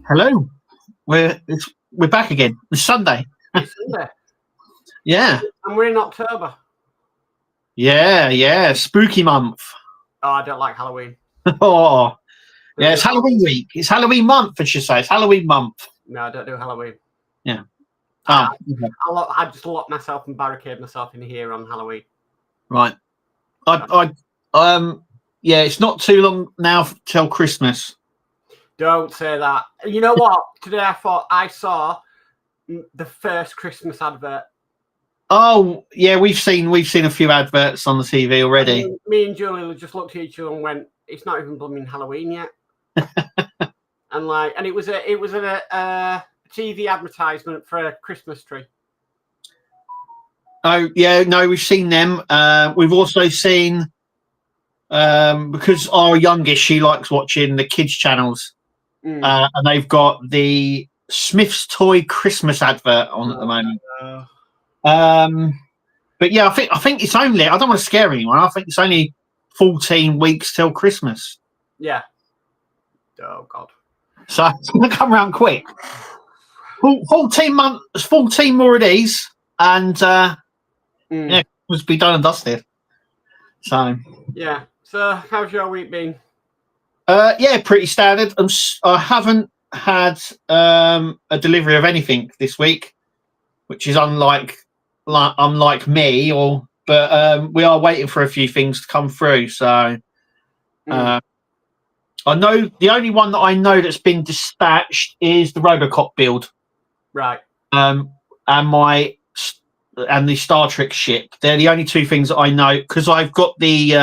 Hello. We're back again. It's Sunday. It's Sunday. Yeah. And we're in October. Yeah. Spooky month. Oh, I don't like Halloween. Oh, yeah. It's Halloween week. It's Halloween month, I should say. It's Halloween month. No, I don't do Halloween. Yeah. I just lock myself and barricade myself in here on Halloween. Right. Yeah. It's not too long now till Christmas. Don't say that. You know what? Today I saw the first Christmas advert. Oh, yeah. We've seen a few adverts on the TV already. Me and Julie just looked at each other and went, "It's not even blooming Halloween yet." and it was a TV advertisement for a Christmas tree. Oh yeah, no, we've seen them. We've also seen because our youngest, she likes watching the kids channels, and they've got the Smith's Toy Christmas advert on at the moment. But yeah, I think it's only. I don't want to scare anyone. I think it's only 14 weeks till Christmas. Yeah. Oh God. So it's gonna come around quick. 14 months, 14 more of these, and yeah, must be done and dusted. So yeah. So how's your week been? Yeah, pretty standard. I haven't had a delivery of anything this week, which is unlike me. But we are waiting for a few things to come through. So I know the only one that I know that's been dispatched is the Robocop build, right? And the Star Trek ship. They're the only two things that I know because I've got the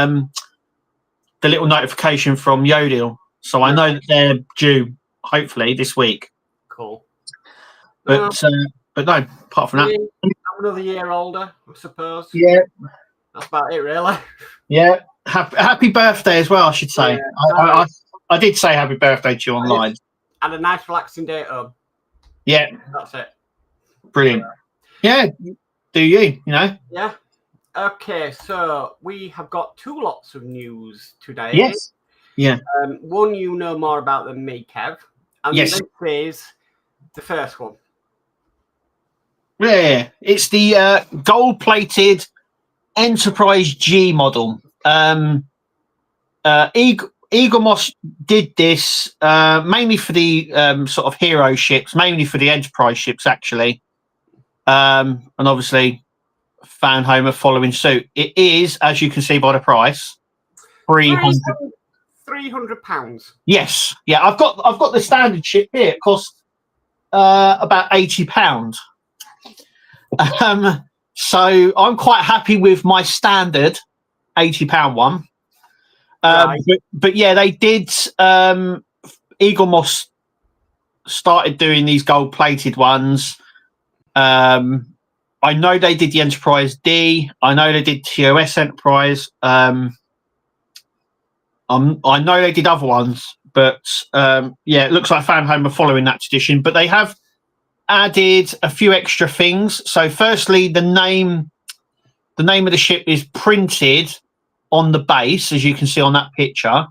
little notification from Yodel, so I know that they're due hopefully this week. Cool. But no, apart from that, I'm another year older, I suppose. Yeah, that's about it, really. Yeah, happy birthday as well, I should say. Yeah. I did say happy birthday to you online. And a nice relaxing day at home. Yeah, that's it. Brilliant. Yeah, do you know? Yeah. Okay, so we have got two lots of news today. Yes. Yeah. One you know more about than me, Kev. And yes. This is the first one. Yeah, it's the gold-plated Enterprise G model. Eagle Moss did this mainly for the sort of hero ships, mainly for the Enterprise ships, actually. And obviously, Fan Home are following suit. It is, as you can see by the price, £300. Yes, yeah. I've got the standard ship here. It costs about £80. So I'm quite happy with my standard £80 one. Right. But yeah, they did. Eagle Moss started doing these gold-plated ones. I know they did the Enterprise D. I know they did TOS Enterprise. I know they did other ones, but yeah, it looks like Fan Home are following that tradition. But they have added a few extra things. So, firstly, the name of the ship is printed on the base, as you can see on that picture.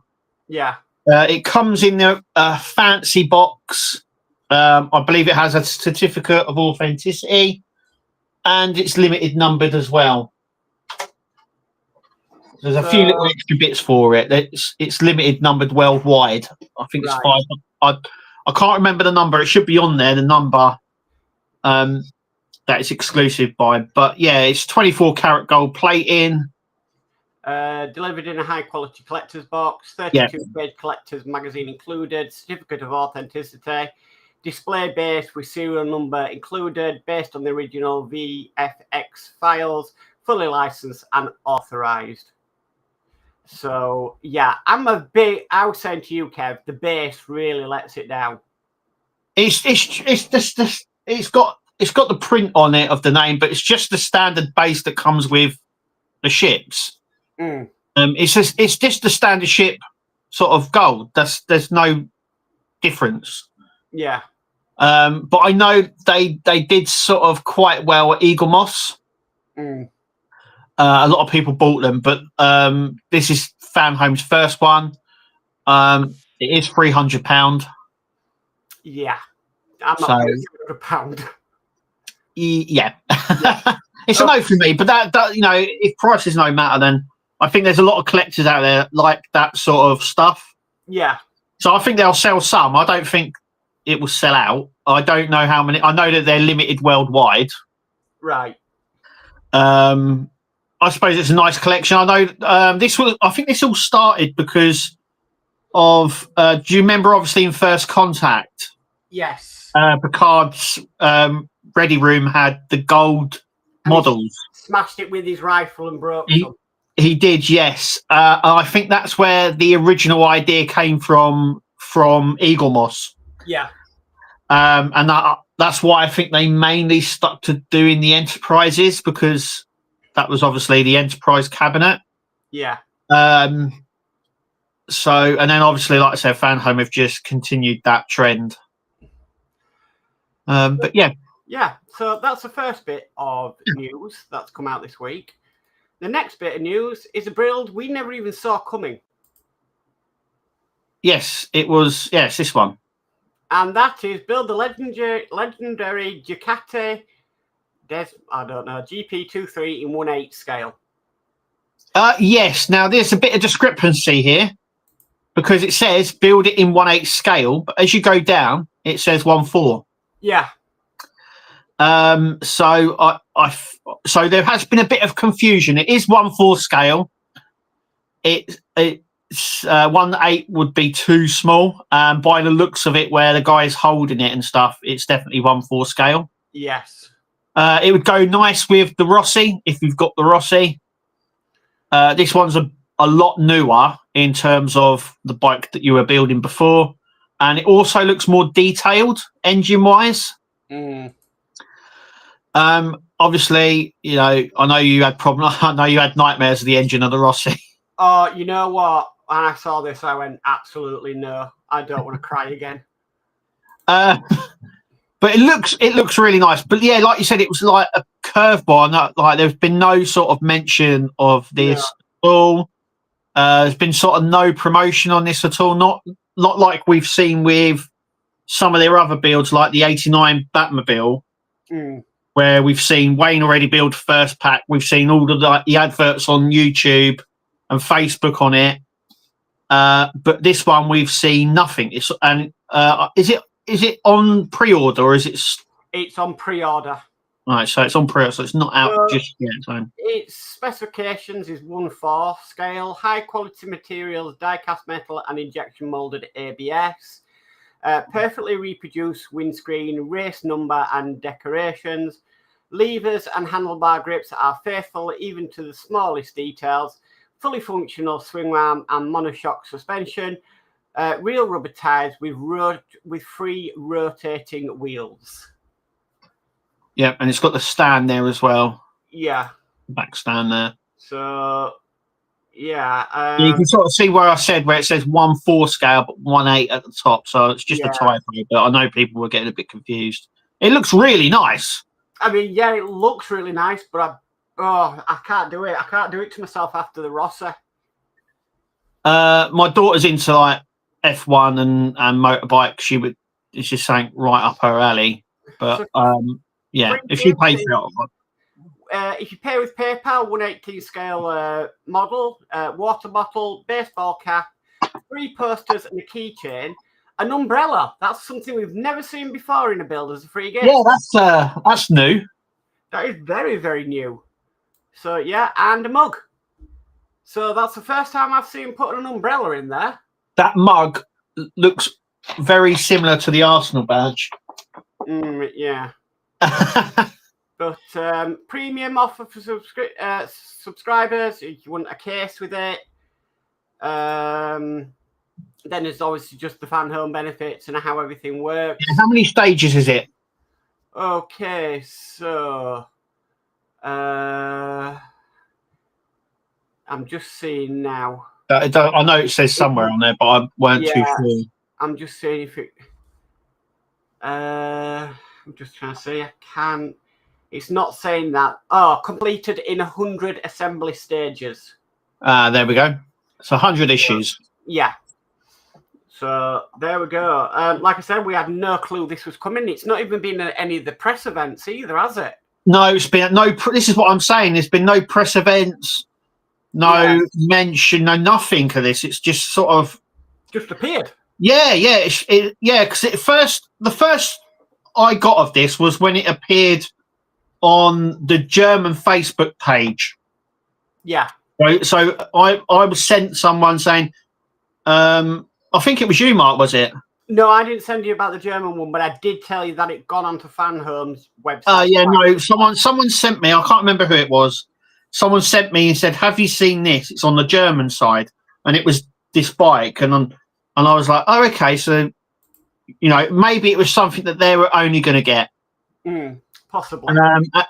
Yeah. It comes in a fancy box. I believe it has a certificate of authenticity, and it's limited numbered as well. There's a few little extra bits for it. It's limited numbered worldwide. I think it's 5. I can't remember the number. It should be on there, the number that it's exclusive by. But yeah, it's 24 karat gold plating. Delivered in a high quality collector's box, 32-page collector's magazine included, certificate of authenticity, display base with serial number included, based on the original VFX files, fully licensed and authorized. So yeah, I was saying to you, Kev, the base really lets it down. It's got the print on it of the name, but it's just the standard base that comes with the ships. It's just the standard ship sort of gold. There's no difference. Yeah. But I know they did sort of quite well at Eagle Moss. A lot of people bought them, but this is Fan Home's first one. It is £300. Yeah, I'm not paying £200. Yeah. It's a no for me. But that if price is no matter, then I think there's a lot of collectors out there like that sort of stuff. Yeah. So I think they'll sell some. I don't think it will sell out. I don't know how many. I know that they're limited worldwide. Right. I suppose it's a nice collection. I know I think this all started because of. Do you remember, obviously, in First Contact? Yes. Picard's ready room had the gold models. Smashed it with his rifle and broke some. He did, yes. I think that's where the original idea came from Eagle Moss. Yeah. And that's why I think they mainly stuck to doing the Enterprises, because that was obviously the Enterprise cabinet. Yeah. So, and then obviously, like I said, Fan Home have just continued that trend. But yeah. Yeah, so that's the first bit of news that's come out this week. The next bit of news is a build we never even saw coming. Yes, it was. Yes, this one. And that is build the legendary Ducati GP23 in 1/8 scale. Yes. Now there's a bit of discrepancy here because it says build it in 1/8 scale, but as you go down, it says 1/4. Yeah. So so there has been a bit of confusion. It is 1/4 scale. It's 1/8 would be too small. By the looks of it, where the guy is holding it and stuff, it's definitely 1/4 scale. Yes. It would go nice with the Rossi if you've got the Rossi. This one's a lot newer in terms of the bike that you were building before, and it also looks more detailed engine-wise. Obviously, I know you had problems. I know you had nightmares of the engine of the Rossi. Oh, you know what? When I saw this, I went, absolutely no. I don't want to cry again. But it looks really nice. But yeah, like you said, it was like a curveball. Like there's been no sort of mention of this at all. There's been sort of no promotion on this at all. Not like we've seen with some of their other builds, like the '89 Batmobile, where we've seen Wayne already build first pack. We've seen all the adverts on YouTube and Facebook on it. But this one we've seen nothing. Is it on pre-order or is it? It's on pre-order. Right, so it's on pre-order, so it's not out just yet. So. Its specifications is 1/4 scale, high quality materials, die-cast metal, and injection molded ABS. Perfectly reproduced windscreen, race number, and decorations. Levers and handlebar grips are faithful even to the smallest details. Fully functional swing arm and monoshock suspension. Real rubber tires with free rotating wheels. Yeah, and it's got the stand there as well. Yeah. Back stand there. So, yeah. You can sort of see where I said where it says 1/4 scale, but 1/8 at the top. So it's just a typo, but I know people were getting a bit confused. It looks really nice. I mean, yeah, it looks really nice, but I can't do it. I can't do it to myself after the Rossi. My daughter's into like F1 and motorbike. It's just something right up her alley. But yeah, if you pay for it. If you pay with PayPal, 1/18 scale model, water bottle, baseball cap, 3 posters and a keychain, an umbrella. That's something we've never seen before in a build as a free gift. Yeah, that's new. That is very, very new. So yeah, and a mug. So that's the first time I've seen putting an umbrella in there. That mug looks very similar to the Arsenal badge. Yeah. But premium offer for subscribers. If you want a case with it, then there's obviously just the fan home benefits and how everything works. How many stages is it? Okay, so I'm just seeing now. I know it says somewhere on there, but I weren't too sure. I'm just seeing if it. I'm just trying to see. I can't. It's not saying that. Oh, completed in 100 assembly stages. There we go. So 100 issues. Yeah. So there we go. Like I said, we had no clue this was coming. It's not even been at any of the press events either, has it? No, it's been no. This is what I'm saying. There's been no press events, no mention, no nothing of this. It's just sort of just appeared. Yeah, because the first I got of this was when it appeared on the German Facebook page. Yeah. Right. So I was sent someone saying, I think it was you, Mark, was it? No, I didn't send you about the German one, but I did tell you that it gone onto FanHome's website. Yeah, no, someone sent me. I can't remember who it was. Someone sent me and said, "Have you seen this? It's on the German side," and it was this bike, and I was like, "Oh, okay." So, maybe it was something that they were only going to get, possibly.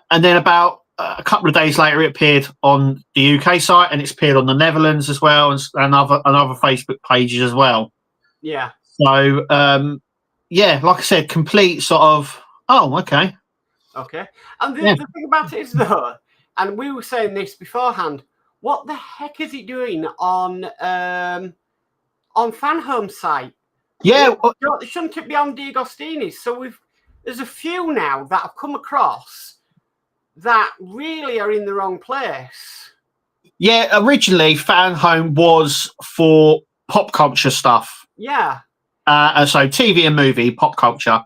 And then about a couple of days later, it appeared on the UK site, and it's appeared on the Netherlands as well, and other Facebook pages as well. Yeah. So, like I said, complete sort of, oh, okay. Okay. And the thing about it is, though, and we were saying this beforehand, what the heck is it doing on FanHome's site? Yeah. Shouldn't it be on D'Agostini's? So there's a few now that I've come across that really are in the wrong place. Yeah, originally FanHome was for pop culture stuff. Yeah. So TV and movie, pop culture.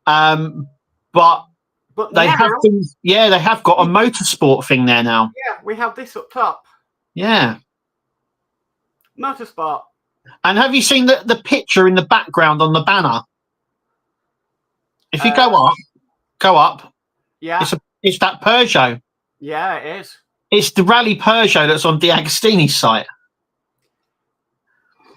But they have things. Yeah, they have got a motorsport thing there now. Yeah, we have this up top. Yeah. Motorsport. And have you seen the picture in the background on the banner? If you go up. Yeah. It's that Peugeot. Yeah, it is. It's the Rally Peugeot that's on D'Agostini's site.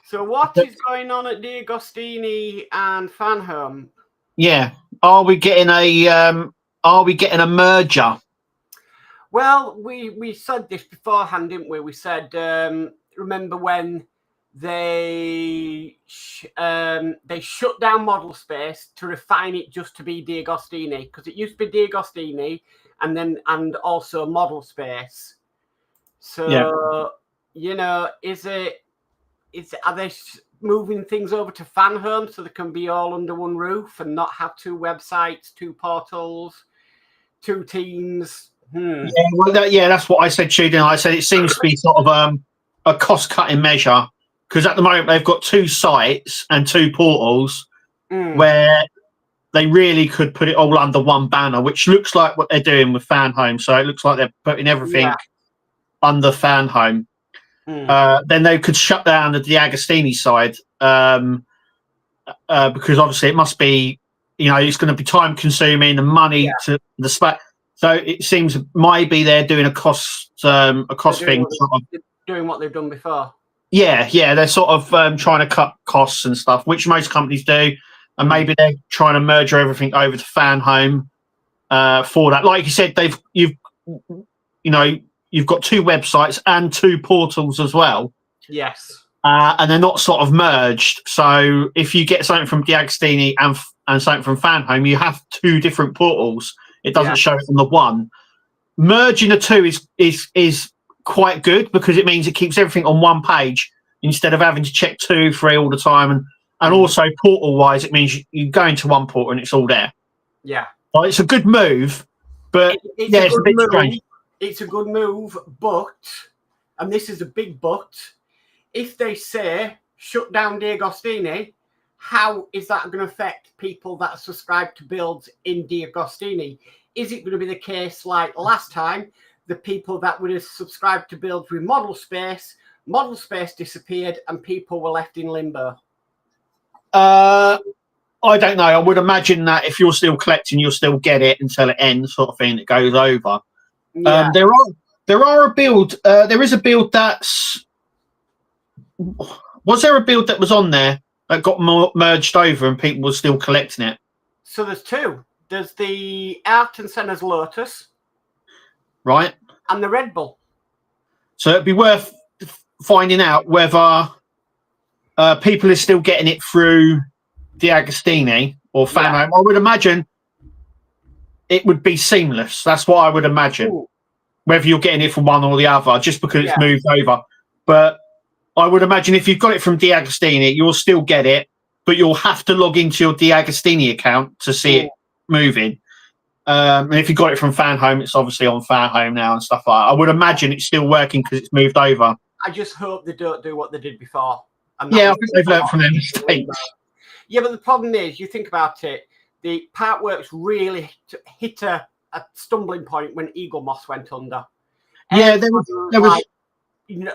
So what is going on at D'Agostini and FanHome? Yeah. Are we getting a merger? Well, we said this beforehand, didn't we? We said remember when they shut down Model Space to refine it just to be D'Agostini, because it used to be D'Agostini and also Model Space. So are they moving things over to FanHome so they can be all under one roof and not have two websites, two portals, two teams? Yeah, that's what I said, Tudor. I said it seems to be sort of a cost-cutting measure, because at the moment they've got two sites and two portals where they really could put it all under one banner, which looks like what they're doing with FanHome. So it looks like they're putting everything under FanHome. Then they could shut down the D'Agostini side, because obviously it must be, it's going to be time consuming and money to the spec. So it seems maybe they're doing a cost thing. Doing what they've done before. Yeah, they're sort of trying to cut costs and stuff, which most companies do, and maybe they're trying to merge everything over to FanHome for that. Like you said, you've got two websites and two portals as well. Yes. And they're not sort of merged. So if you get something from D'Agostini and something from FanHome, you have two different portals. It doesn't show it on the one. Merging the two is quite good, because it means it keeps everything on one page instead of having to check 2, 3 all the time. And also portal wise, it means you go into one portal and it's all there. Yeah. Well, it's a good move, but it's a bit strange. It's a good move, but, and this is a big but, if they say shut down D'Agostini, how is that going to affect people that subscribe to builds in D'Agostini? Is it going to be the case like last time, the people that would have subscribed to builds with Model Space disappeared and people were left in limbo? I don't know. I would imagine that if you're still collecting, you'll still get it until it ends, sort of thing. It goes over. Yeah. There is a build that's. Was there a build that was on there that got merged over and people were still collecting it? So there's two. There's the Ayrton Senna's Lotus, right, and the Red Bull. So it'd be worth finding out whether people are still getting it through D'Agostini or FanHome. I would imagine it would be seamless. That's what I would imagine. Ooh. Whether you're getting it from one or the other, just because it's moved over. But I would imagine if you've got it from D'Agostini, you'll still get it, but you'll have to log into your D'Agostini account to see it moving. And if you got it from Fan Home, it's obviously on Fan Home now and stuff like that. I would imagine it's still working because it's moved over. I just hope they don't do what they did before. Yeah, I think they've learned from their mistakes. Yeah, but the problem is, you think about it, the Partworks really hit a stumbling point when Eaglemoss went under. Yeah, there was like,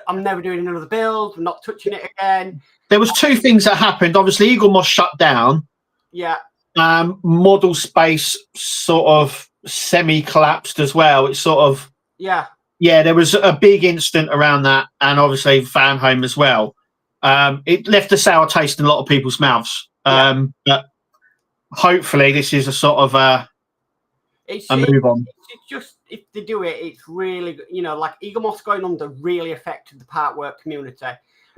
I'm never doing another build. I'm not touching it again. There was two things that happened. Obviously, Eaglemoss shut down. Yeah. Model space sort of semi-collapsed as well. It's sort of yeah. There was a big incident around that, and obviously Fan Home as well. It left a sour taste in a lot of people's mouths. But hopefully, this is a sort of a move on. It's just, if they do it, it's really, like Eaglemoss going under really affected the Partwork community.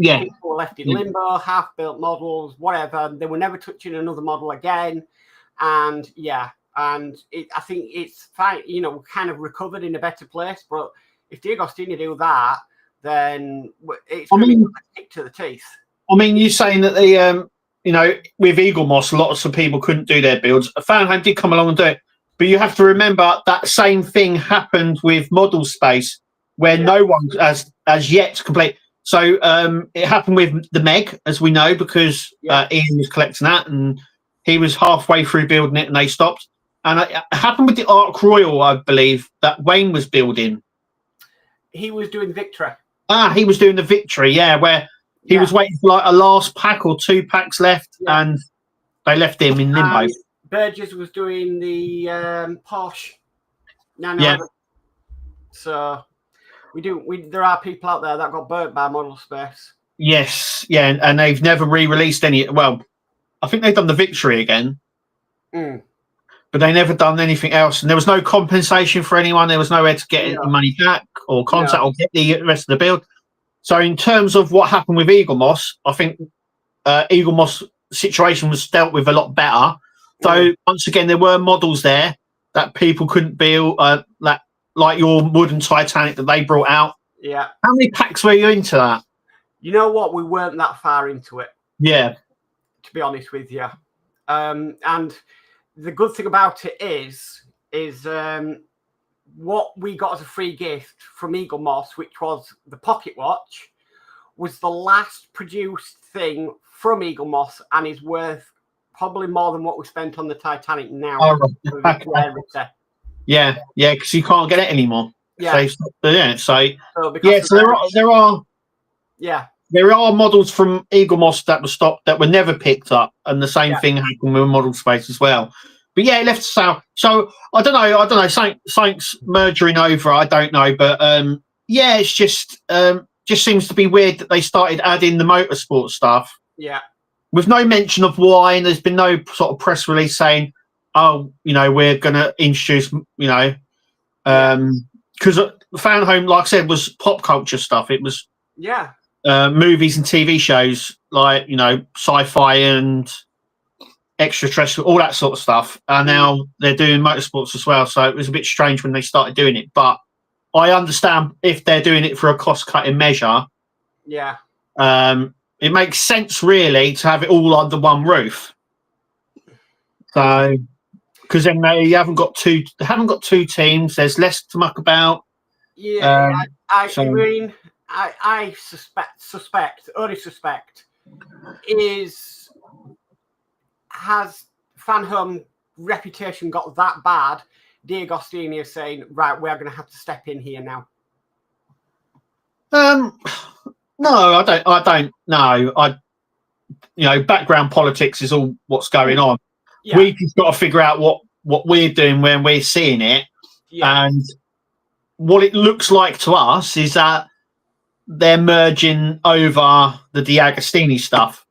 Yeah, people were left in limbo, half-built models, whatever. They were never touching another model again, and I think it's fine. Kind of recovered in a better place. But if D'Agostini do that, then it's going to be a kick to the teeth. I mean, you're saying that the with Eaglemoss, lots of people couldn't do their builds. Fan Home did come along and do it, but you have to remember that same thing happened with Model Space, where no one as yet complete. So it happened with the Meg, as we know, because Ian was collecting that, and he was halfway through building it, and they stopped. And it happened with the Ark Royal, I believe, that Wayne was building. He was doing Victory. He was doing the Victory, where he was waiting for like a last pack or 2 packs left, and they left him in limbo. Burgess was doing the Porsche. So there are people out there that got burnt by Model Space. Yes, and they've never re-released any. Well, I think they've done the Victory again, but they never done anything else. And there was no compensation for anyone. There was nowhere to get any money back or contact or get the rest of the build. So in terms of what happened with Eaglemoss, I think Eaglemoss situation was dealt with a lot better. So once again, there were models there that people couldn't build, like your wooden Titanic that they brought out. Yeah. How many packs were you into that? You know what? We weren't that far into it. Yeah. To be honest with you. And the good thing about it is what we got as a free gift from Eaglemoss, which was the pocket watch, was the last produced thing from Eaglemoss and is worth probably more than what we spent on the Titanic now. Yeah, because you can't get it anymore. Yeah. There are models from Eaglemoss that were stopped that were never picked up, and the same thing happened with Model Space as well. But it left south. So I don't know. Something's merging over. I don't know, but it's just seems to be weird that they started adding the motorsport stuff. Yeah. With no mention of why, and there's been no sort of press release saying, we're going to introduce, because Fan Home, like I said, was pop culture stuff. It was movies and TV shows like, sci-fi and extraterrestrial, all that sort of stuff. And now they're doing motorsports as well. So it was a bit strange when they started doing it. But I understand if they're doing it for a cost-cutting measure. Yeah. It makes sense, really, to have it all under one roof. So, because then they haven't got two teams. There's less to muck about. Yeah, I suspect, has Fan Home reputation got that bad? D'Agostini is saying, right, we're going to have to step in here now. No, I don't know. Background politics is all what's going on. Yeah. We've just got to figure out what we're doing when we're seeing it. Yeah. And what it looks like to us is that they're merging over the D'Agostini stuff.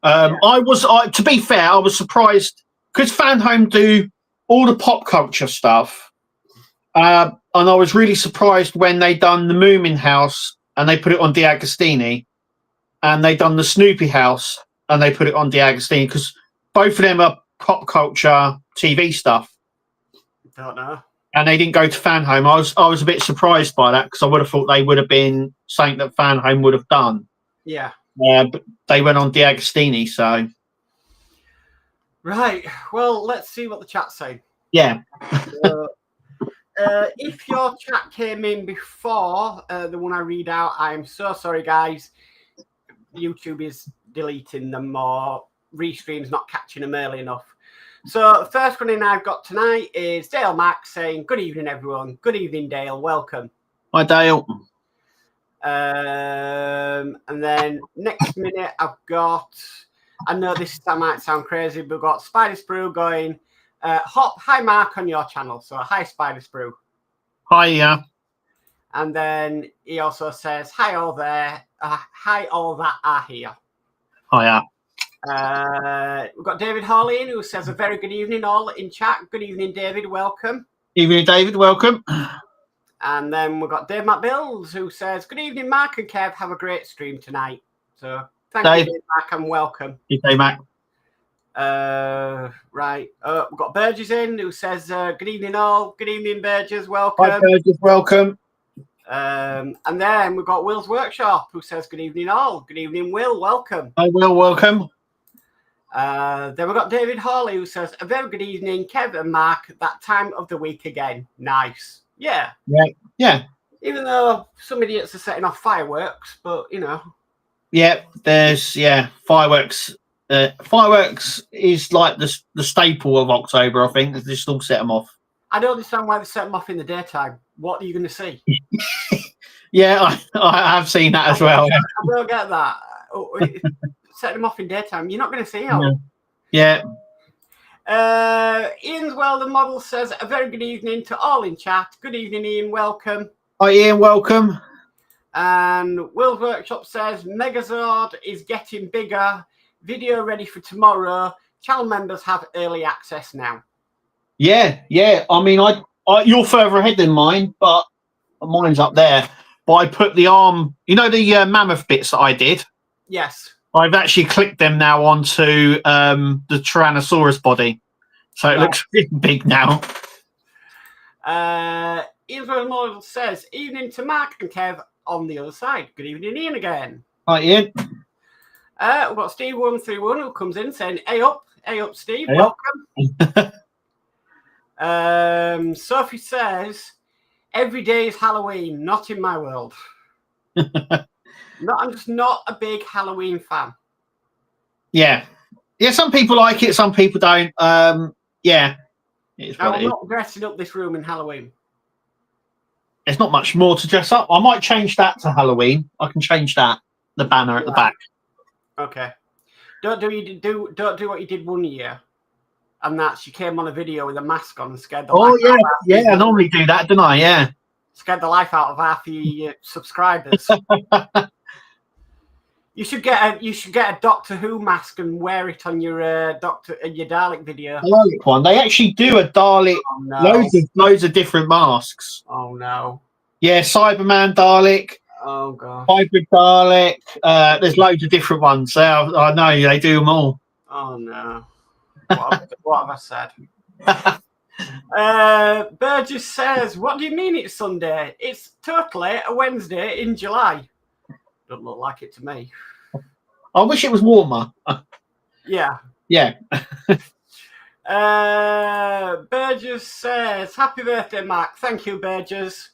To be fair, I was surprised because Fan Home do all the pop culture stuff. And I was really surprised when they done the Moomin House and they put it on D'Agostini, and they done the Snoopy House and they put it on D'Agostini, because both of them are pop culture TV stuff. Don't know. And they didn't go to Fan Home. I was a bit surprised by that, because I would have thought they would have been something that Fan Home would have done. Yeah. But they went on D'Agostini, so. Right. Well, let's see what the chat's saying. Yeah. If your chat came in before the one I read out, I'm so sorry, guys. YouTube is deleting them or Restream's not catching them early enough. So the first one in I've got tonight is Dale Mack saying, "Good evening, everyone. Good evening, Dale. Welcome." Hi, Dale. And then next minute I've got, I know this might sound crazy, but we've got Spider Sprue going, hi Mark on your channel. So hi Spider Sprue. Hi, yeah. And then he also says, hi all there. Hi all that are here. Hiya. We've got David Hawley in who says a very good evening all in chat. Good evening, David. Welcome. Evening, David. Welcome. And then we've got Dave McBills who says, good evening, Mark and Kev. Have a great stream tonight. So thank you, Dave, Mark, and welcome. Hey, Mac. Right. We've got Burgess in who says, good evening all. Good evening, Burgess. Welcome. Hi, Burgess. Welcome. And then we've got Will's Workshop who says, good evening all. Good evening, Will. Welcome. Hi, Will. Welcome. Then we've got David Hawley who says, a very good evening, Kev and Mark. That time of the week again. Nice. Yeah. Yeah. Even though some idiots are setting off fireworks, but you know. Yeah, there's fireworks. Fireworks is like the staple of October. I think they just all set them off. I don't understand why they set them off in the daytime. What are you going to see? Yeah, I have seen that as well. I don't get that. Set them off in daytime. You're not going to see them. Yeah. Ian's Weldon Model says a very good evening to all in chat. Good evening, Ian. Welcome. Hi, Ian. Welcome. And Will's Workshop says Megazord is getting bigger. Video ready for tomorrow. Channel members have early access now. Yeah. I mean, I you're further ahead than mine, but mine's up there. But I put the arm, the mammoth bits that I did. Yes. I've actually clicked them now onto the Tyrannosaurus body. So it looks really big now. Ian's Model says, evening to Mark and Kev on the other side. Good evening, Ian, again. Hi, Ian. We've got Steve131 who comes in saying, hey up, Steve, hey welcome. Sophie says, every day is Halloween, not in my world. I'm just not a big Halloween fan. Yeah, some people like it, some people don't. I'm not dressing up this room in Halloween. There's not much more to dress up. I might change that to Halloween. I can change that, the banner at the back. Okay. Don't do what you did one year, and that's you came on a video with a mask on and scared the life out of I normally do that, don't I? Yeah. Scared the life out of half your subscribers. You should get a Doctor Who mask and wear it on your your Dalek video. Dalek one. They actually do a Dalek. Oh, no. Loads of different masks. Oh no. Yeah, Cyberman Dalek. Oh god. Hybrid Dalek. There's loads of different ones. So I know they do them all. Oh no. What have I said? Burgess says, what do you mean it's Sunday? It's totally a Wednesday in July. Doesn't look like it to me. I wish it was warmer. Yeah. Burgess says, happy birthday, Mark. Thank you, Burgess.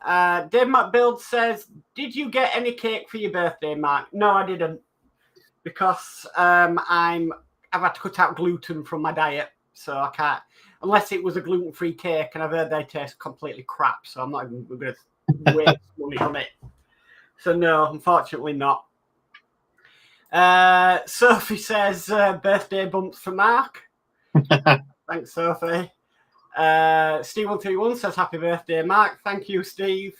Dave McBuild says, did you get any cake for your birthday, Mark? No, I didn't. Because I've had to cut out gluten from my diet. So I can't, unless it was a gluten-free cake, and I've heard they taste completely crap. So I'm not even going to waste money on it. So no, unfortunately not. Sophie says, birthday bumps for Mark. Thanks, Sophie. Steve131 says, happy birthday, Mark. Thank you, Steve.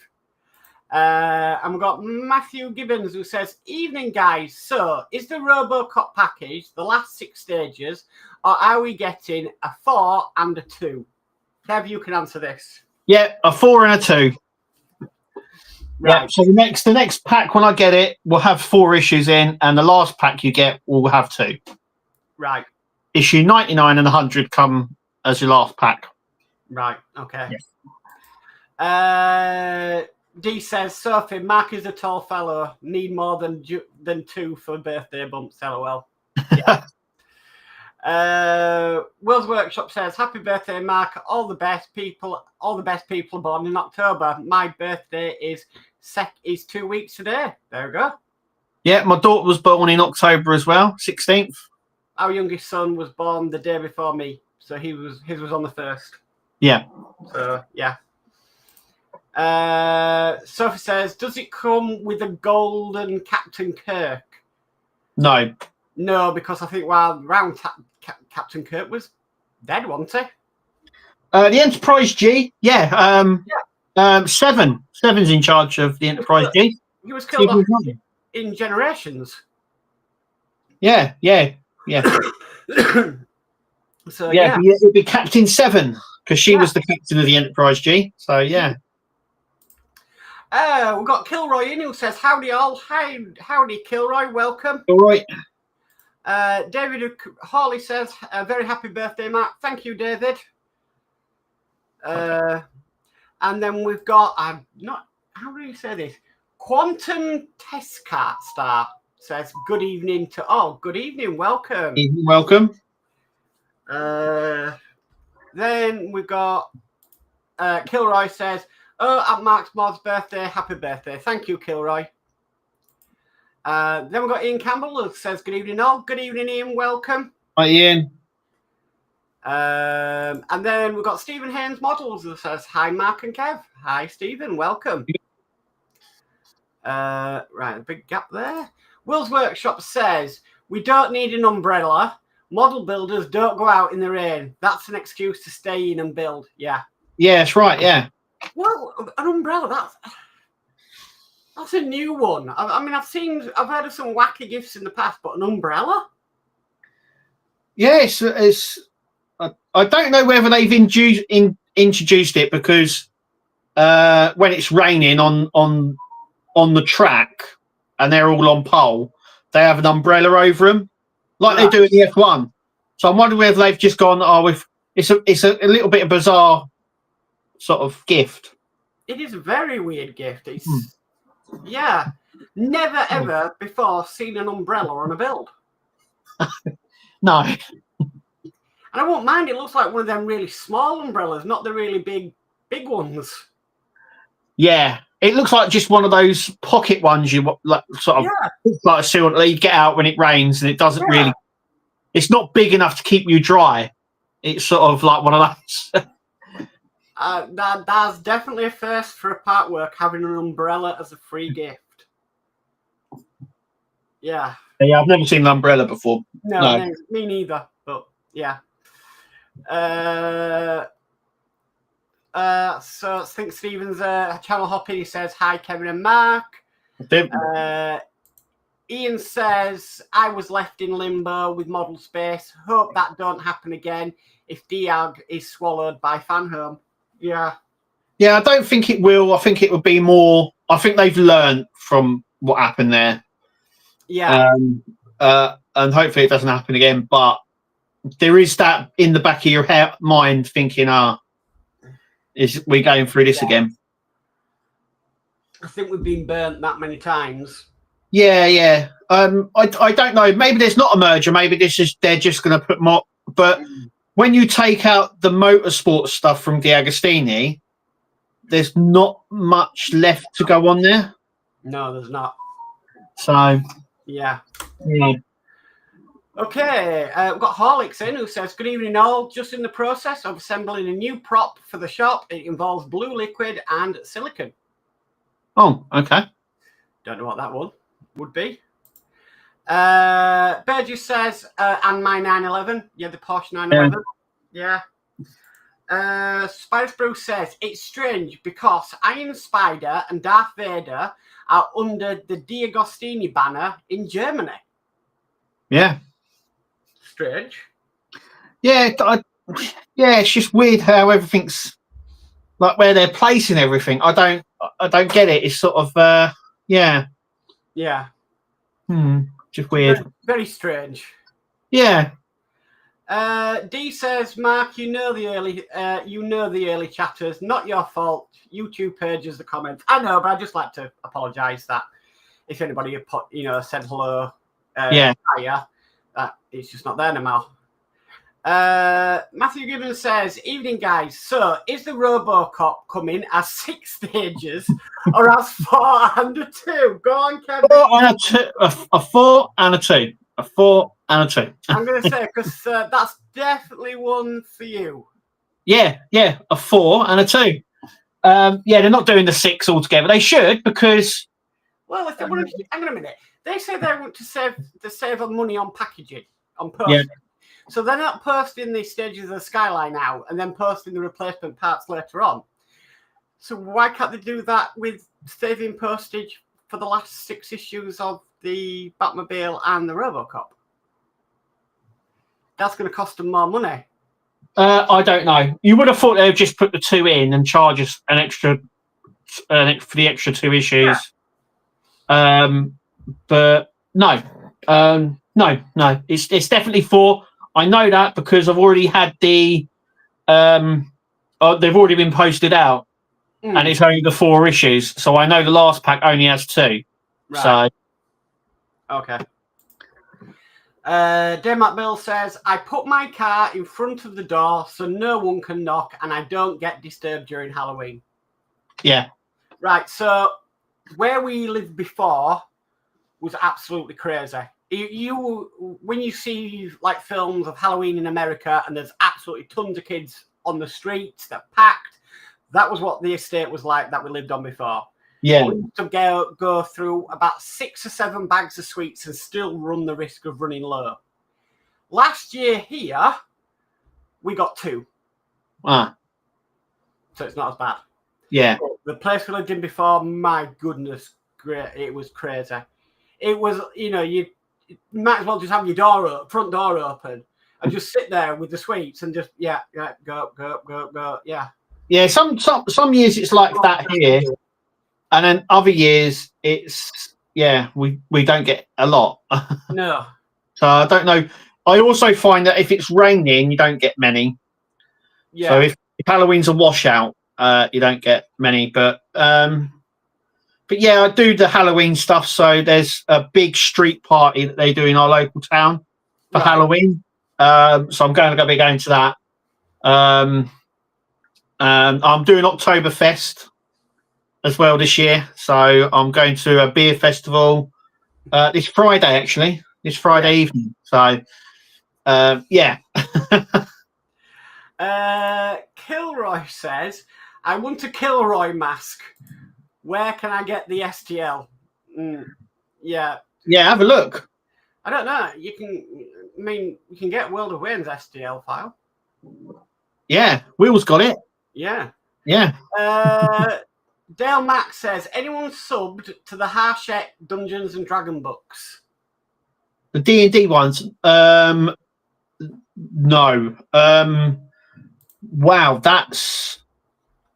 And we've got Matthew Gibbons who says, evening, guys. So, is the Robocop package the last 6 stages, or are we getting a 4 and a 2? Kev, you can answer this. Yeah, a 4 and a 2. Right. Yeah, so the next pack, when I get it, we'll have 4 issues in, and the last pack you get will have 2. Right. Issue 99 and 100 come as your last pack. Right. Okay. Yes. D says, Sophie, Mark is a tall fellow. Need more than 2 for birthday bumps. LOL. Yeah. Will's Workshop says, happy birthday, Mark. All the best people born in October. My birthday is 2 weeks today. There we go. Yeah, my daughter was born in October as well, 16th. Our youngest son was born the day before me, so his was on the 1st. Yeah. So yeah. Sophie says, does it come with a golden Captain Kirk? No. No, because I think Captain Kirk was dead, wasn't he? The Enterprise G, yeah. Seven's in charge of the Enterprise G. He was killed off in Generations. Yeah. So yeah, it'd be Captain 7 because she was the captain of the Enterprise G. So yeah. We've got Kilroy in who says, howdy all. Howdy Kilroy, welcome. All right. David Hawley says, very happy birthday, Mark. Thank you, David. And then we've got, how do you say this? Quantum Testcart Star says, good evening good evening, welcome. Welcome. Then we've got Kilroy says, at Mark's Modz birthday, happy birthday. Thank you, Kilroy. Then we've got Ian Campbell who says, good evening all. Good evening, Ian, welcome. Hi, Ian. And then we've got Stephen Haynes Models who says, hi, Mark and Kev. Hi, Stephen, welcome. Right, a big gap there. Will's Workshop says, we don't need an umbrella. Model builders don't go out in the rain. That's an excuse to stay in and build. Yeah. Yeah, that's right, yeah. Well, an umbrella, that's a new one. I mean, I've heard of some wacky gifts in the past, but an umbrella? Yeah, I don't know whether they've introduced it because when it's raining on the track and they're all on pole, they have an umbrella over them, like they do in the F1. So I'm wondering whether they've just gone, it's a little bit of bizarre sort of gift. It is a very weird gift. It's yeah, never ever before seen an umbrella on a build. No. And I won't mind, it looks like one of them really small umbrellas, not the really big ones. Yeah, it looks like just one of those pocket ones you like, sort of like a seal that you get out when it rains, and it doesn't really. It's not big enough to keep you dry. It's sort of like one of those. That's definitely a first for a part work, having an umbrella as a free gift. Yeah. Yeah, I've never seen an umbrella before. No. Me neither. But yeah. So I think Stephen's channel hopping. He says, hi, Kevin and Mark. Ian says, I was left in limbo with model space. Hope that don't happen again if Diag is swallowed by Fanhome. Yeah. Yeah, I don't think it will. I think it would be more. I think they've learned from what happened there. Yeah. And hopefully it doesn't happen again. But there is that in the back of your mind thinking, is we going through this again? I think we've been burnt that many times. Yeah. I don't know. Maybe there's not a merger. Maybe they're just going to put more. But when you take out the motorsport stuff from D'Agostini, there's not much left to go on there. No, there's not. So yeah. Okay, we've got Horlicks in who says, good evening all. Just in the process of assembling a new prop for the shop. It involves blue liquid and silicon. Oh, okay. Don't know what that one would be. Burgess says, and my 911. Yeah, the Porsche 911. Yeah. Spider Bruce says, it's strange because Iron Spider and Darth Vader are under the D'Agostini banner in Germany. Yeah. Strange. Yeah, it's just weird how everything's like where they're placing everything. I don't get it. It's sort of yeah. Yeah. Just weird. Very, very strange. Yeah. D says, Mark, you know the early chatters, not your fault. YouTube pages the comments. I know, but I just like to apologise that if anybody put, said hello, hiya, that it's just not there anymore. Matthew Gibbons says, evening guys. So is the RoboCop coming as 6 stages or as 4 and a 2? Go on, Kevin. 4 and a 2. A 4 and a 2. A 4 and a 2. I'm going to say, because that's definitely one for you. Yeah, a 4 and a 2. They're not doing the 6 altogether. They should, because. Well, if they want to, hang on a minute. They say they want to save money on packaging, on posting. Yeah. So they're not posting the stages of the skyline out and then posting the replacement parts later on. So why can't they do that with saving postage for the last 6 issues of the Batmobile and the RoboCop? That's going to cost them more money. I don't know. You would have thought they would just put the 2 in and charge us an extra for the extra 2 issues. Yeah. But no. No. It's definitely 4. I know that because I've already had the. They've already been posted out, and it's only the 4 issues. So I know the last pack only has 2. Right. So. Okay. Denmark Bill says, I put my car in front of the door so no one can knock and I don't get disturbed during Halloween. Yeah. Right, so where we lived before was absolutely crazy. When you see like films of Halloween in America and there's absolutely tons of kids on the streets that are packed, that was what the estate was like that we lived on before. Yeah. We used to go through about 6 or 7 bags of sweets and still run the risk of running low. Last year here, we got 2. So it's not as bad. Yeah. But the place we lived in before, my goodness, great! It was crazy. It was, you might as well just have your front door open and just sit there with the sweets and just go. Yeah. Some years it's like that here. And then other years, it's we don't get a lot. No. So I don't know. I also find that if it's raining, you don't get many. Yeah. So if Halloween's a washout, you don't get many. But yeah, I do the Halloween stuff. So there's a big street party that they do in our local town for Halloween. So I'm going to be going to that. I'm doing Oktoberfest as well this year, so I'm going to a beer festival this Friday evening. So Kilroy says, I want a Kilroy mask. Where can I get the STL? Have a look. I don't know. You can get World of Wayne's STL file. Yeah, Will's got it. Yeah. Dale Mack says, anyone subbed to the Harshek Dungeons and Dragon books? The D&D ones? No. Wow, that's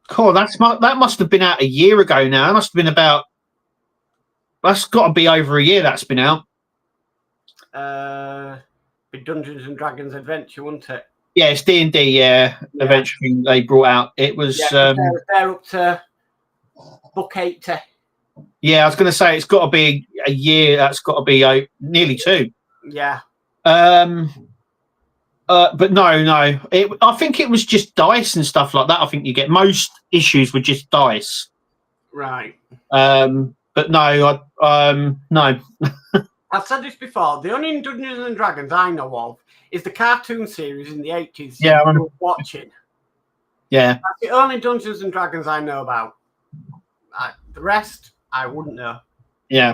cool. That must have been out a year ago now. It must have been that's got to be over a year that's been out. Dungeons and Dragons Adventure, wasn't it? Yeah, it's D&D, Adventure thing they brought out. It was... they're up to book 80. Yeah, I was going to say it's got to be a year. That's got to be nearly 2. Yeah. But no. I think it was just dice and stuff like that. I think you get most issues with just dice. Right. But no, no. I've said this before. The only Dungeons and Dragons I know of is the cartoon series in the 80s. Yeah, I was watching. Yeah. That's the only Dungeons and Dragons I know about. The rest, I wouldn't know. Yeah.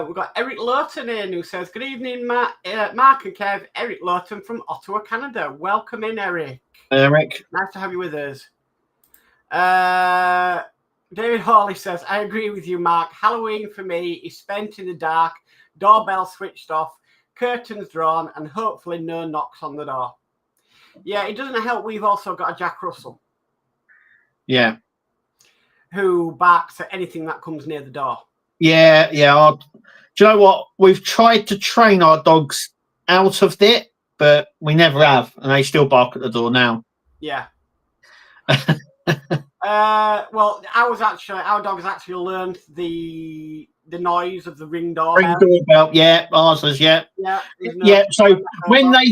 We've got Eric Lawton in who says, good evening, Mark and Kev. Eric Lawton from Ottawa, Canada. Welcome in, Eric. Eric. Nice to have you with us. David Hawley says, I agree with you, Mark. Halloween for me is spent in the dark, doorbell switched off, curtains drawn, and hopefully no knocks on the door. Yeah, it doesn't help. We've also got a Jack Russell. Yeah. Who barks at anything that comes near the door. Yeah. Do you know what? We've tried to train our dogs out of it, but we never have, and they still bark at the door now. Yeah. Well, our dog's actually learned the noise of the Ring doorbell. Ring doorbell, yeah, ours is, yeah. Yeah. So when they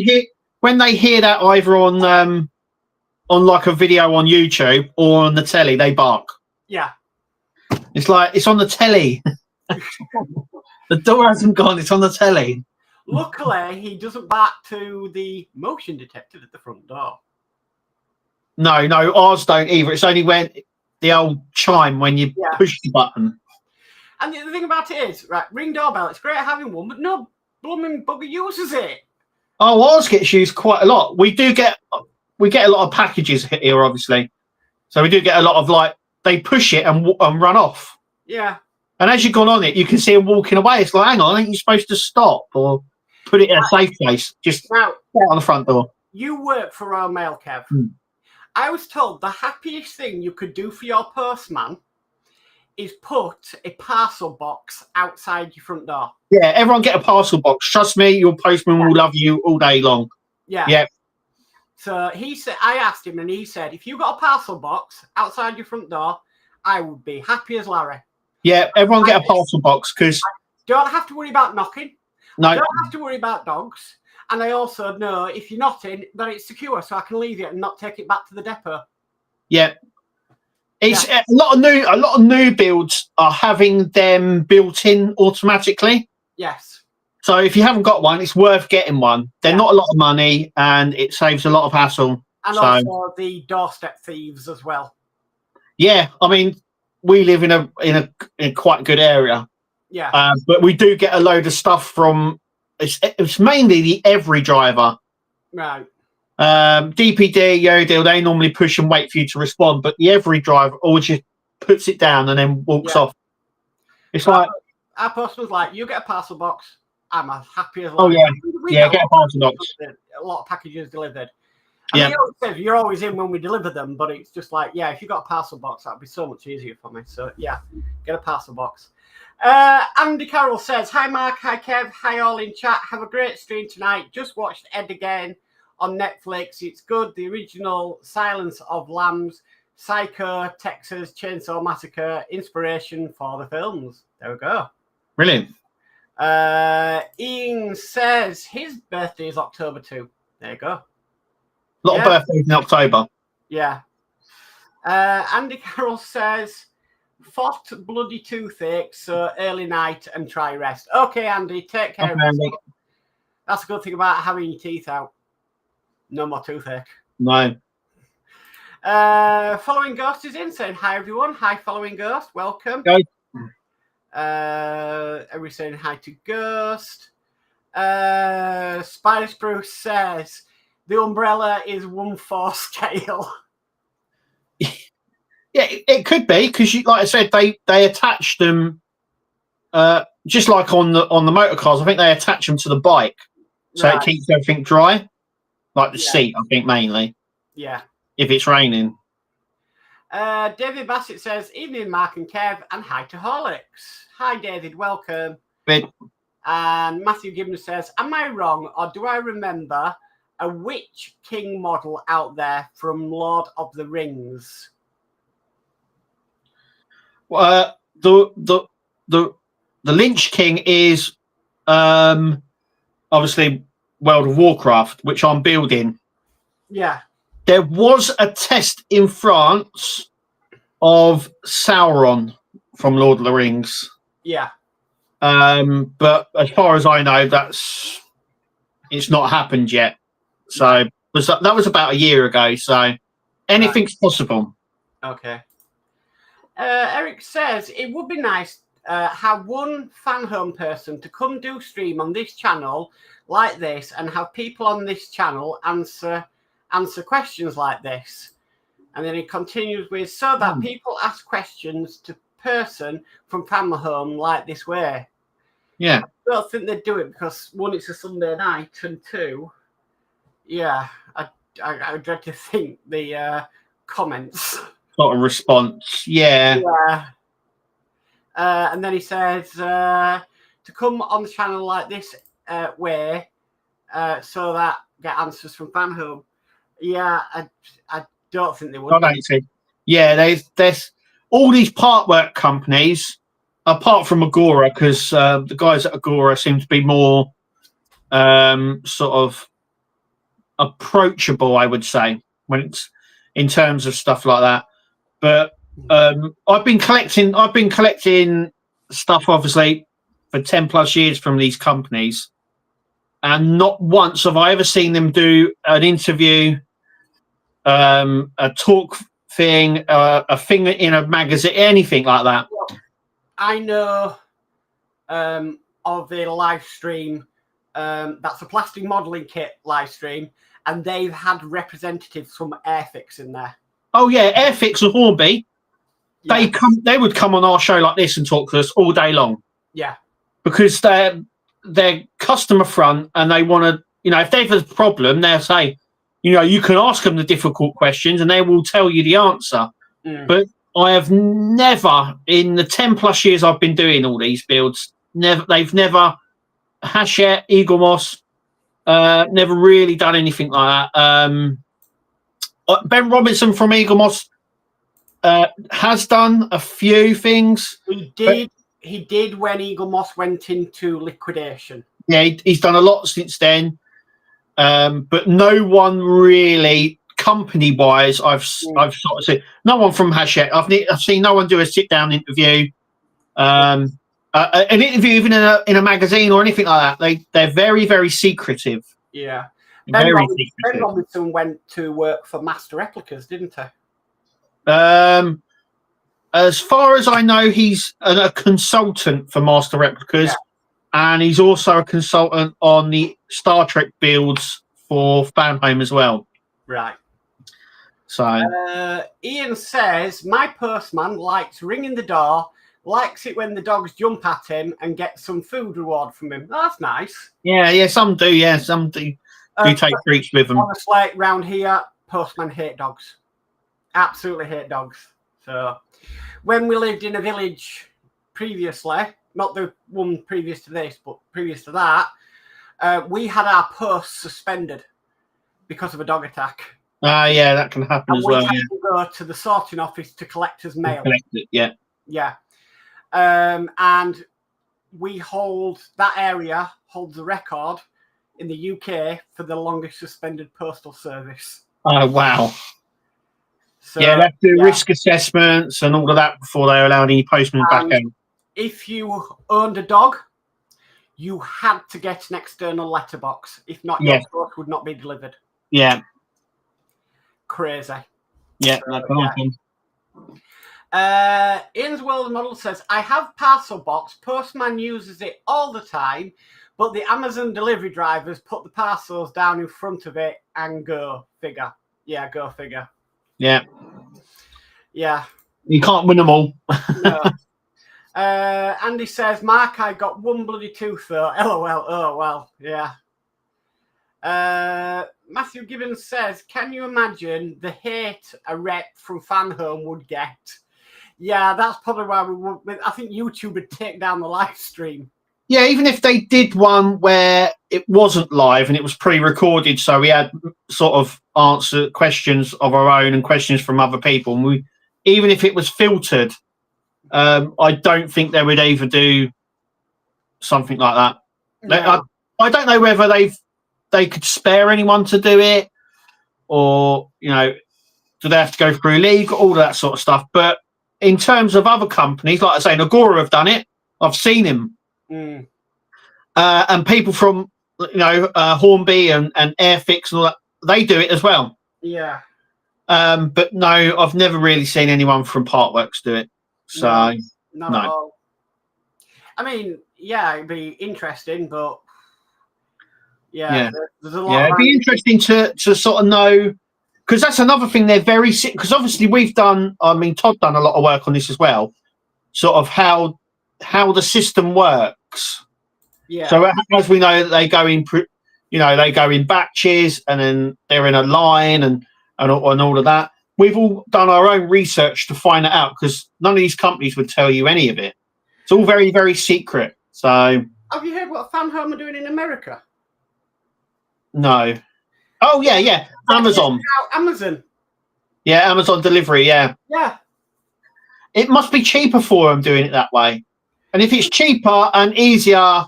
hear that either on like a video on YouTube or on the telly, they bark. Yeah. It's like it's on the telly. The door hasn't gone, it's on the telly. Luckily, he doesn't bark to the motion detector at the front door. No, ours don't either. It's only when the old chime when you push the button. And the thing about it is, right, Ring doorbell, it's great having one, but no blooming bugger uses it. Oh, ours gets used quite a lot. We get a lot of packages here, obviously. So we do get a lot of, like, they push it and run off. Yeah. And as you've gone on it, you can see them walking away. It's like, hang on, ain't you supposed to stop or put it in a safe place? Just now, on the front door. You work for Royal Mail, Kev. I was told the happiest thing you could do for your postman is put a parcel box outside your front door. Yeah, everyone get a parcel box. Trust me, your postman will love you all day long. Yeah. So he said, I asked him, and he said, if you got a parcel box outside your front door, I would be happy as Larry. Yeah, everyone get a parcel box because don't have to worry about knocking. No, don't have to worry about dogs. And I also know if you're not in, that it's secure, so I can leave it and not take it back to the depot. Yeah. It's a lot of new builds are having them built in automatically. Yes. So if you haven't got one, it's worth getting one. They're not a lot of money, and it saves a lot of hassle. And also the doorstep thieves as well. Yeah, I mean, we live in a quite good area. Yeah. But we do get a load of stuff from. It's mainly the every driver. Right. DPD, Yodel, they normally push and wait for you to respond, but the every driver always just puts it down and then walks off. It's like our postman's like, you get a parcel box, I'm as happy as well. Oh yeah, get a parcel box. A lot of packages delivered. And he always says you're always in when we deliver them, but it's just like, if you got a parcel box, that'd be so much easier for me. So yeah, get a parcel box. Andy Carroll says, hi Mark, hi Kev, hi all in chat. Have a great stream tonight. Just watched Ed again on Netflix. It's good. The original Silence of Lambs, Psycho, Texas Chainsaw Massacre, inspiration for the films. There we go. Brilliant. Ian says his birthday is October 2. There you go. A lot of birthdays in October. Yeah. Andy Carroll says, fought bloody toothache, so early night and try rest. Okay, Andy, take care. Okay, Andy. That's a good thing about having your teeth out. No more toothache. No. Following Ghost is in, saying hi everyone. Hi, Following Ghost. Welcome. Everyone saying hi to Ghost. Spider Spruce says the umbrella is 1/4 scale. Yeah, it could be because, like I said, they attach them just like on the motor cars. I think they attach them to the bike, so it keeps everything dry, like the seat. I think mainly. Yeah. If it's raining. David Bassett says, "Evening, Mark and Kev, and hi to Horlicks." Hi, David. Welcome. Good. And Matthew Gibbons says, "Am I wrong, or do I remember a Witch King model out there from Lord of the Rings?" The Lynch King is obviously World of Warcraft, which I'm building. Yeah. There was a test in France of Sauron from Lord of the Rings. Yeah. But as far as I know, it's not happened yet. So that was about a year ago. So anything's possible. Okay. Eric says it would be nice have one fan home person to come do stream on this channel like this, and have people on this channel answer questions like this. And then he continues with, so that people ask questions to person from family home like this way. Yeah. I don't think they'd do it because, one, it's a Sunday night, and two, I dread to think the comments. Sort of response. Yeah. And then he says to come on the channel like this way, so that get answers from Fan Home. Yeah, I don't think they would. I don't think. Yeah, there's all these part work companies, apart from Agora, because the guys at Agora seem to be more sort of approachable, I would say, when it's in terms of stuff like that. But I've been collecting stuff, obviously, for 10+ years from these companies, and not once have I ever seen them do an interview, a talk thing, a thing in a magazine, anything like that. I know of a live stream that's a plastic modelling kit live stream, and they've had representatives from Airfix in there. Oh yeah, Airfix and Hornby. Yeah. They would come on our show like this and talk to us all day long. Yeah, because they're customer front, and they want to, if they have a problem, they'll say, you can ask them the difficult questions and they will tell you the answer. But I have never, in the 10+ years I've been doing all these builds, they've never, Hachette, Eagle Moss, never really done anything like that. Ben Robinson from Eagle Moss has done a few things. He did when Eagle Moss went into liquidation. Yeah, he's done a lot since then. But no one really, company-wise, I've sort of seen no one from Hachette. I've seen no one do a sit-down interview, an interview even in a magazine or anything like that. They're very, very secretive. Yeah, Ben Robinson went to work for Master Replicas, didn't he? As far as I know, he's a consultant for Master Replicas, and he's also a consultant on the Star Trek builds for Fan Home as well. Right. So Ian says, my postman likes ringing the door, likes it when the dogs jump at him and get some food reward from him. Oh, that's nice. Yeah, some do. Yeah, some do take treats with them. Honestly, round here, postmen hate dogs. Absolutely hate dogs. So when we lived in a village previously, not the one previous to this, but previous to that, we had our posts suspended because of a dog attack. Yeah, that can happen as well. We had to go to the sorting office to collect his mail. Collect it, yeah. Yeah. And that area holds a record in the UK for the longest suspended postal service. Oh, wow. So, yeah, they have to do risk assessments and all of that before they allow any postmen back in. If you owned a dog, you had to get an external letterbox. If not, your post would not be delivered. Yeah. Crazy. Yeah, so, that's awesome. Ian's World Model says, I have parcel box. Postman uses it all the time, but the Amazon delivery drivers put the parcels down in front of it and go figure. Yeah, go figure. Yeah. Yeah. You can't win them all. No. Andy says, Mark, I got one bloody tooth though. LOL. Oh, well, yeah. Matthew Gibbons says, can you imagine the hate a rep from Fan Home would get? Yeah, that's probably why we would. I think YouTube would take down the live stream. Yeah, even if they did one where it wasn't live and it was pre-recorded, so we had sort of answer questions of our own and questions from other people, and even if it was filtered, I don't think they would ever do something like that. No. I don't know whether they could spare anyone to do it, or do they have to go through league, all that sort of stuff. But in terms of other companies, like I say, Agora have done it. I've seen him. And people from Hornby and Airfix and all that, they do it as well. Yeah. But no, I've never really seen anyone from Partworks do it. So not at all. I mean, yeah, it'd be interesting, but there's a lot. Yeah, it'd be interesting to sort of know, because that's another thing. They're very sick, because obviously Todd done a lot of work on this as well. Sort of how the system works. Yeah. So as we know, they go in, they go in batches, and then they're in a line, and all of that. We've all done our own research to find it out, because none of these companies would tell you any of it. It's all very, very secret. So have you heard what Fan Home are doing in America? No. Oh yeah. Amazon. Amazon. Yeah, Amazon delivery. Yeah. Yeah. It must be cheaper for them doing it that way. And if it's cheaper and easier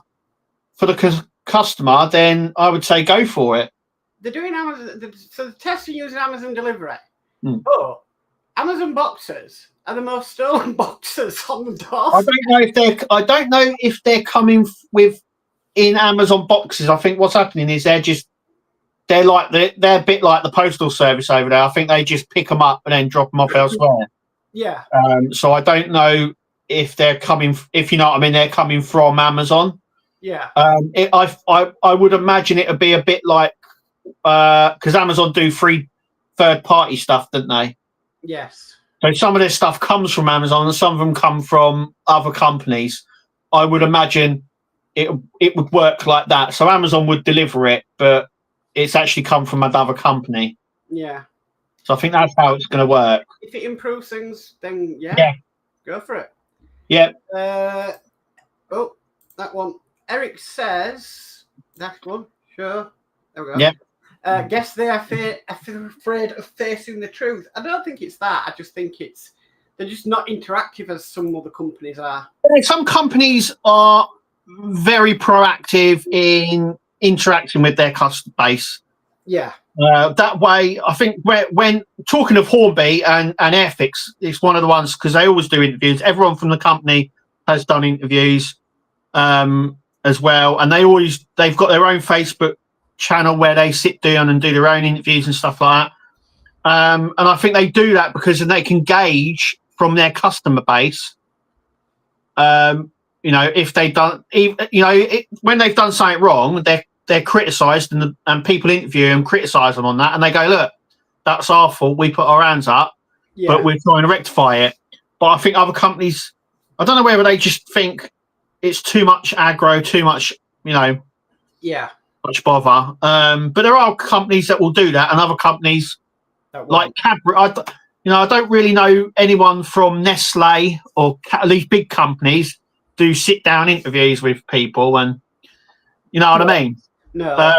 for the customer, then I would say go for it. They're doing Amazon. So the tests are using Amazon delivery. Mm. But Amazon boxes are the most stolen boxes on the door. I don't know if they're coming in Amazon boxes. I think what's happening is they're a bit like the postal service over there. I think they just pick them up and then drop them off elsewhere. Yeah. So I don't know if they're coming. If you know what I mean, they're coming from Amazon. Yeah. I would imagine it would be a bit like because Amazon do free third-party stuff, don't they? Yes. So some of their stuff comes from Amazon and some of them come from other companies. I would imagine it would work like that. So Amazon would deliver it, but it's actually come from another company. Yeah. So I think that's how it's going to work. If it improves things, then yeah. Go for it. Yeah. Oh, that one. Eric says that one. Sure. There we go. Yep. Guess they are afraid of facing the truth. I don't think it's that. I just think they're just not interactive as some other companies are. Some companies are very proactive in interacting with their customer base. Yeah. That way, I think when talking of Hornby and Airfix, it's one of the ones because they always do interviews. Everyone from the company has done interviews as well, and they've got their own Facebook channel where they sit down and do their own interviews and stuff like that. And I think they do that because then they can gauge from their customer base. If they've done, when they've done something wrong, they're criticised and people interview them, criticise them on that, and they go, "Look, that's our fault. We put our hands up, but we're trying to rectify it." But I think other companies, I don't know whether they just think it's too much aggro, too much, much bother. But there are companies that will do that, and other companies like Cadbury. I don't really know anyone from Nestle or at least big companies do sit down interviews with people, and you know what I mean. No.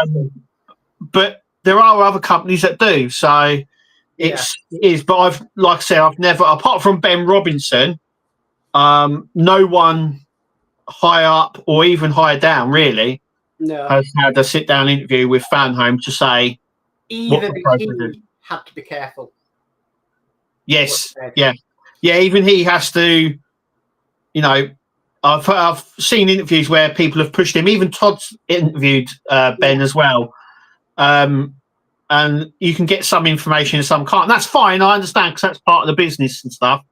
But there are other companies that do. So it is. But I've never, apart from Ben Robinson, no one high up or even higher down really has had a sit down interview with Fanhome to say even he had to be careful. Yes, yeah. Even he has to. I've seen interviews where people have pushed him. Even Todd's interviewed Ben as well, and you can get some information and some can't. And that's fine. I understand because that's part of the business and stuff.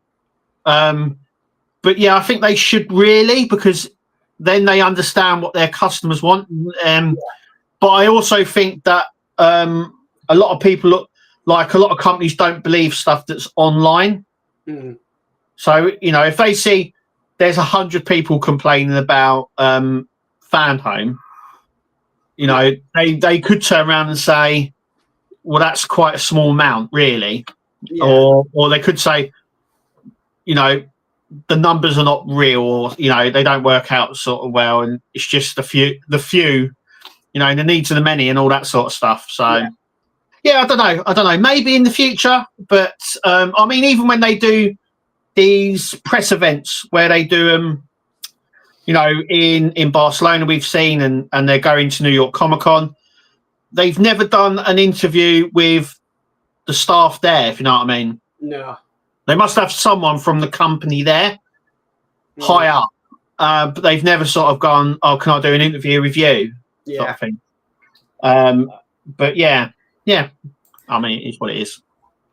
But yeah, I think they should really, because then they understand what their customers want. But I also think that a lot of people, like a lot of companies, don't believe stuff that's online. Mm. So if they see there's 100 people complaining about Fanhome, they could turn around and say, well, that's quite a small amount, really. Or they could say, the numbers are not real, or they don't work out sort of well, and it's just the few, the needs of the many, and all that sort of stuff. So, I don't know. Maybe in the future, but I mean, even when they do these press events where they do them, in Barcelona, we've seen, and they're going to New York Comic Con. They've never done an interview with the staff there, if you know what I mean. No. They must have someone from the company there, high up, but they've never sort of gone, "Oh, can I do an interview with you?" Sort of thing. But yeah. I mean, it's what it is.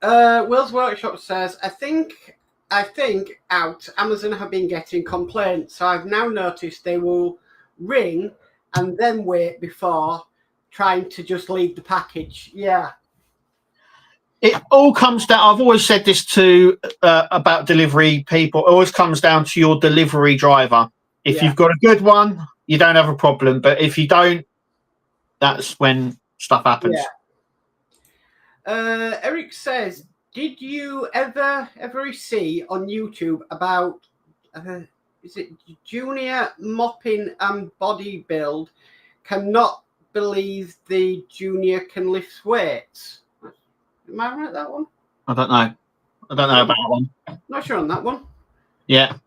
Will's Workshop says, I think Amazon have been getting complaints, so I've now noticed they will ring and then wait before trying to just leave the package. Yeah. It all comes down. I've always said this about delivery people. It always comes down to your delivery driver. If you've got a good one, you don't have a problem. But if you don't, that's when stuff happens. Yeah. Eric says, did you ever see on YouTube about is it junior mopping and body build cannot believes the junior can lift weights. Am I right at that one? I don't know. I don't know about that one. Not sure on that one. Yeah.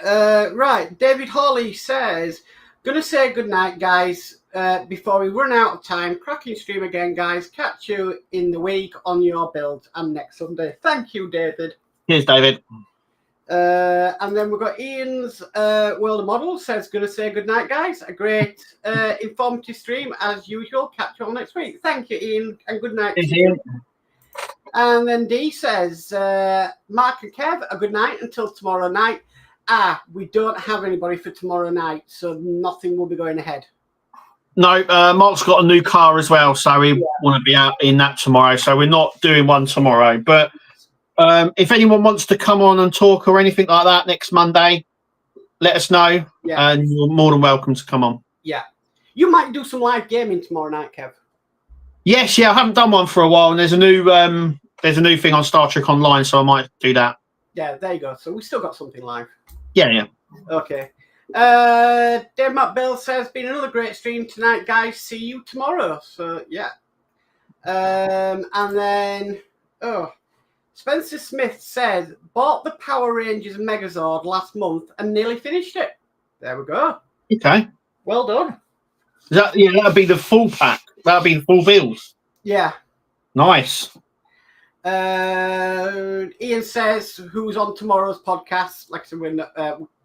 Right. David Hawley says, gonna say good night, guys. Before we run out of time, cracking stream again, guys. Catch you in the week on your build and next Sunday. Thank you, David. Cheers, David. And then we've got Ian's World of Models says, gonna say good night, guys. A great informative stream as usual. Catch you all next week. Thank you, Ian, and good night to you. And then D says, Mark and Kev, a good night until tomorrow night. We don't have anybody for tomorrow night, so nothing will be going ahead. No, Mark's got a new car as well, so we want to be out in that tomorrow. So we're not doing one tomorrow. But if anyone wants to come on and talk or anything like that next Monday, let us know, and you're more than welcome to come on. Yeah. You might do some live gaming tomorrow night, Kev. Yes, I haven't done one for a while, and there's a new thing on Star Trek Online, so I might do that. Yeah, there you go. So we still got something live. Yeah. Okay. Denmark Bill says, been another great stream tonight, guys. See you tomorrow. So yeah. And then Spencer Smith says, bought the Power Rangers Megazord last month and nearly finished it. There we go. Okay. Well done. That'll be the full pack. That'll be the full bills. Yeah. Nice. Ian says, who's on tomorrow's podcast? Like I said, we're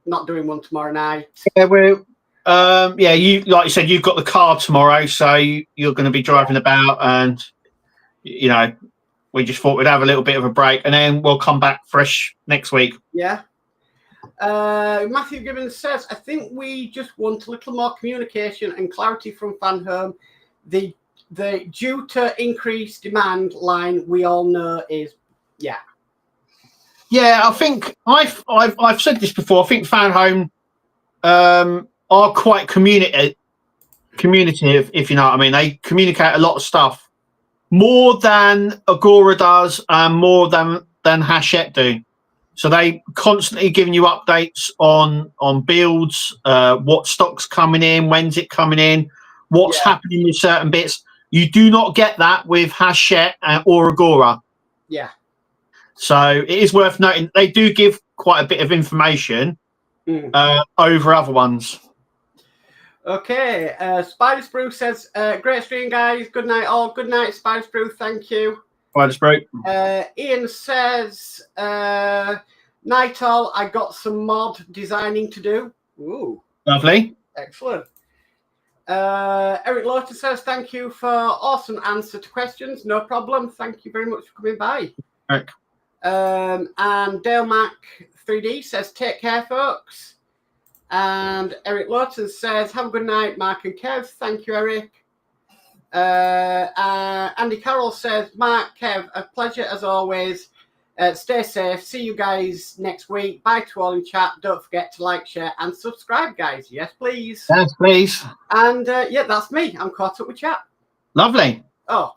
not doing one tomorrow night. Yeah, you like you said, you've got the car tomorrow, so you're going to be driving about, and we just thought we'd have a little bit of a break, and then we'll come back fresh next week. Yeah. Matthew Gibbons says, I think we just want a little more communication and clarity from Fan Home. The due to increased demand line we all know is I think I've said this before. I think Fan Home are quite communicative, if you know what I mean. They communicate a lot of stuff, more than Agora does, and more than Hachette do. So they constantly giving you updates on builds, what stock's coming in, when's it coming in, what's happening with certain bits. You do not get that with Hachette or Agora. Yeah. So it is worth noting they do give quite a bit of information over other ones. Okay. Spider Sprue says, great stream, guys. Good night, all. Good night, Spider Sprue. Thank you. Spider Sprue. Ian says, night all. I got some mod designing to do. Ooh. Lovely. Excellent. Eric Lawton says, thank you for awesome answer to questions. No problem. Thank you very much for coming by. Eric. And Dale Mac 3D says, take care, folks. And Eric Lawton says, have a good night, Mark and Kev. Thank you, Eric. Andy Carroll says, Mark, Kev, a pleasure as always. Stay safe. See you guys next week. Bye to all in chat. Don't forget to like, share, and subscribe, guys. Yes, please. Yes, please. And that's me. I'm caught up with chat. Lovely. Oh,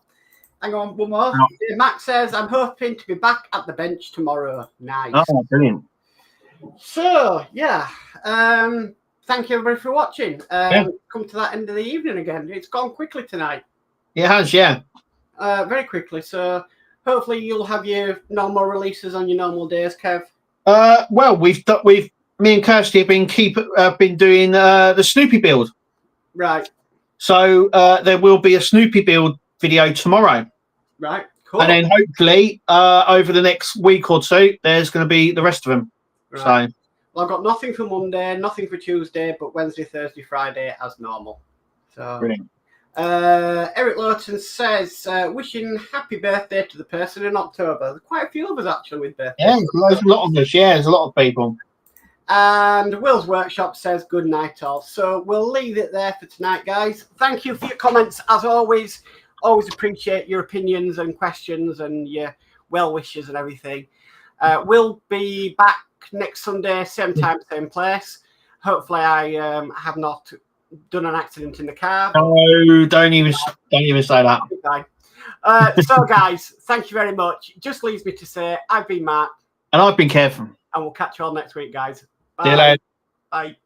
hang on, one more. Max says, I'm hoping to be back at the bench tomorrow. Nice. Oh, brilliant. So, thank you everybody for watching. Come to that end of the evening again. It's gone quickly tonight. It has, yeah. Very quickly. So hopefully you'll have your normal releases on your normal days, Kev. Well, me and Kirsty have been doing the Snoopy build. Right. So there will be a Snoopy build video tomorrow. Right. Cool. And then hopefully over the next week or two, there's going to be the rest of them. Right. So. Well, I've got nothing for Monday, nothing for Tuesday, but Wednesday, Thursday, Friday as normal. So. Brilliant. Eric Lawton says, wishing happy birthday to the person in October. There's quite a few of us actually with birthdays. Yeah, there's a lot of us. Yeah, there's a lot of people. And Will's Workshop says good night all. So we'll leave it there for tonight, guys. Thank you for your comments. As always, always appreciate your opinions and questions and your well wishes and everything. We'll be back next Sunday, same time, same place. Hopefully I have not done an accident in the car. No, don't even say that. So guys, thank you very much. Just leaves me to say I've been Mark. And I've been Kev. And we'll catch you all next week, guys. Bye. See you later. Bye.